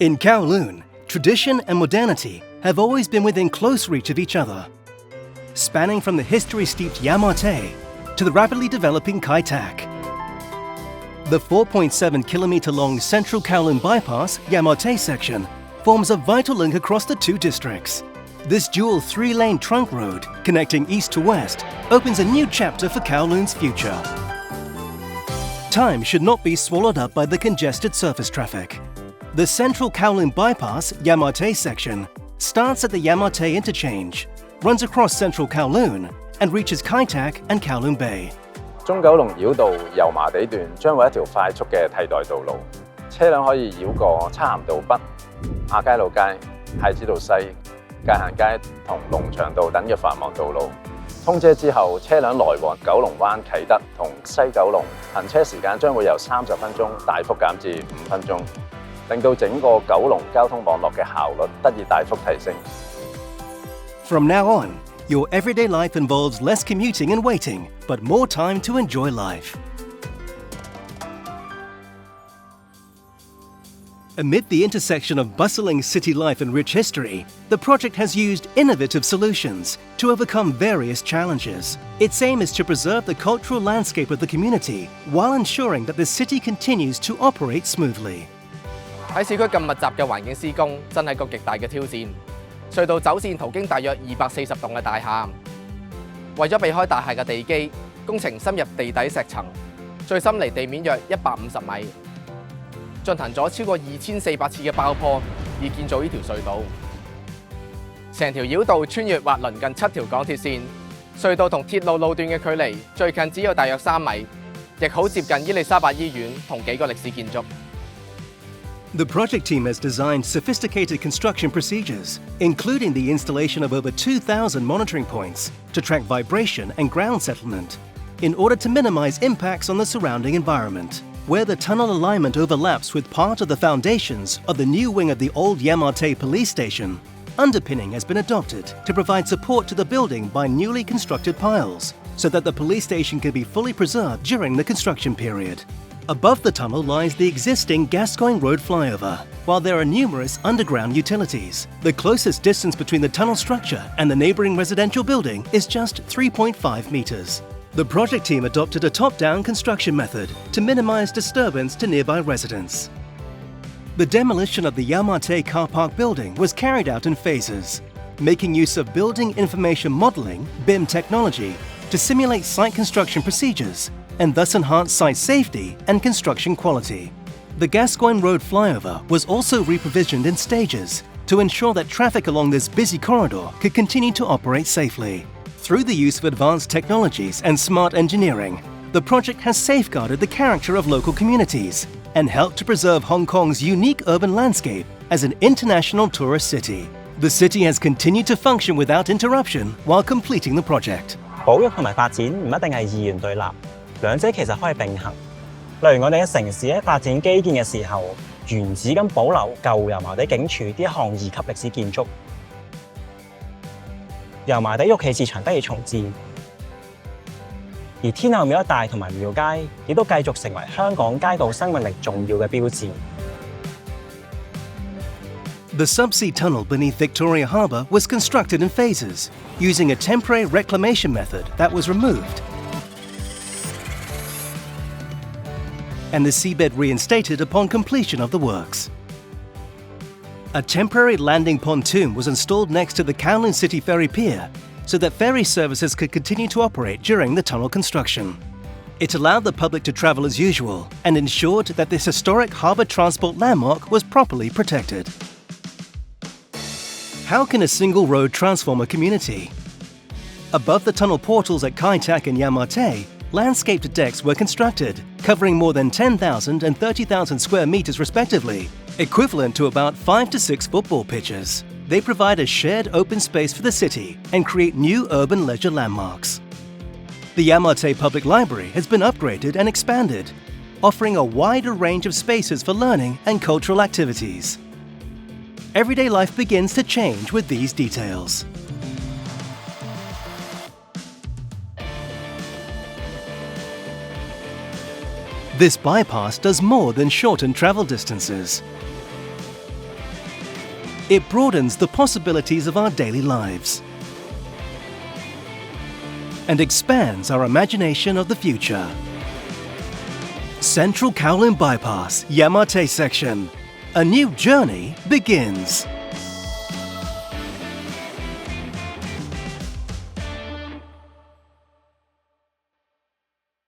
In Kowloon, tradition and modernity have always been within close reach of each other. Spanning from the history-steeped Yau Ma Tei to the rapidly developing Kai Tak. The 4.7-kilometre-long Central Kowloon Bypass Yau Ma Tei Section forms a vital link across the two districts. This dual 3-lane trunk road connecting east to west opens a new chapter for Kowloon's future. Time should not be swallowed up by the congested surface traffic. The Central Kowloon Bypass Yau Ma Tei Section starts at the Yau Ma Tei Interchange, runs across Central Kowloon and reaches Kai Tak and Kowloon Bay. 中九龍繞道油麻地段將會一條快速嘅替代道路，車輛可以繞過漆咸道北、亞皆老街、太子道西、界限街同龍翔道等嘅繁忙道路。通車之後，車輛來往九龍灣啟德同西九龍，行車時間將會由30分鐘大幅減至5分鐘，令到整個九龍交通網絡嘅效率得以大幅提升。From now on, your everyday life involves less commuting and waiting, but more time to enjoy life. Amid the intersection of bustling city life and rich history, the project has used innovative solutions to overcome various challenges. Its aim is to preserve the cultural landscape of the community while ensuring that the city continues to operate smoothly. 喺市區咁密集嘅環境施工，真係個極大嘅挑戰。隧道走線途經大約240棟嘅大廈，為咗避開大廈嘅地基，工程深入地底石層，最深離地面約150米，進行咗超過2400次嘅爆破，以建造呢條隧道。成條繞道穿越或鄰近7條港鐵線，隧道同鐵路路段嘅距離最近只有大約3米，亦好接近伊利沙伯醫院同幾個歷史建築。The project team has designed sophisticated construction procedures, including the installation of over 2,000 monitoring points to track vibration and ground settlement, in order to minimize impacts on the surrounding environment. Where the tunnel alignment overlaps with part of the foundations of the new wing of the old Yau Ma Tei police station, underpinning has been adopted to provide support to the building by newly constructed piles, so that the police station can be fully preserved during the construction period. Above the tunnel lies the existing Gascoigne Road flyover, while there are numerous underground utilities. The closest distance between the tunnel structure and the neighbouring residential building is just 3.5 metres. The project team adopted a top-down construction method to minimise disturbance to nearby residents. The demolition of the Yau Ma Tei car park building was carried out in phases, making use of building information modelling (BIM) technology to simulate site construction procedures and thus enhance site safety and construction quality. The Gascoigne Road flyover was also reprovisioned in stages to ensure that traffic along this busy corridor could continue to operate safely. Through the use of advanced technologies and smart engineering, the project has safeguarded the character of local communities and helped to preserve Hong Kong's unique urban landscape as an international tourist city. The city has continued to function without interruption while completing the project. 保育同埋發展唔一定係二元對立，兩者其實可以並行。例如我哋嘅城市喺發展基建嘅時候，原址咁保留舊油麻地警署呢一項2級歷史建築。油麻地玉器市場得以重置，而天后廟一帶同埋廟街亦都繼續成為香港街道生命力重要嘅標誌。The Subsea tunnel beneath Victoria Harbour was constructed in phases, using a temporary reclamation method that was removed, and the seabed reinstated upon completion of the works. A temporary landing pontoon was installed next to the Kowloon City Ferry Pier so that ferry services could continue to operate during the tunnel construction. It allowed the public to travel as usual and ensured that this historic harbour transport landmark was properly protected. How can a single road transform a community? Above the tunnel portals at Kai Tak and Yau Ma Tei, landscaped decks were constructed, covering more than 10,000 and 30,000 square metres respectively, equivalent to about 5 to 6 football pitches. They provide a shared open space for the city and create new urban leisure landmarks. The Yau Ma Tei Public Library has been upgraded and expanded, offering a wider range of spaces for learning and cultural activities. Everyday life begins to change with these details. This bypass does more than shorten travel distances. It broadens the possibilities of our daily lives and expands our imagination of the future. Central Kowloon Bypass, Yau Ma Tei Section. A new journey begins.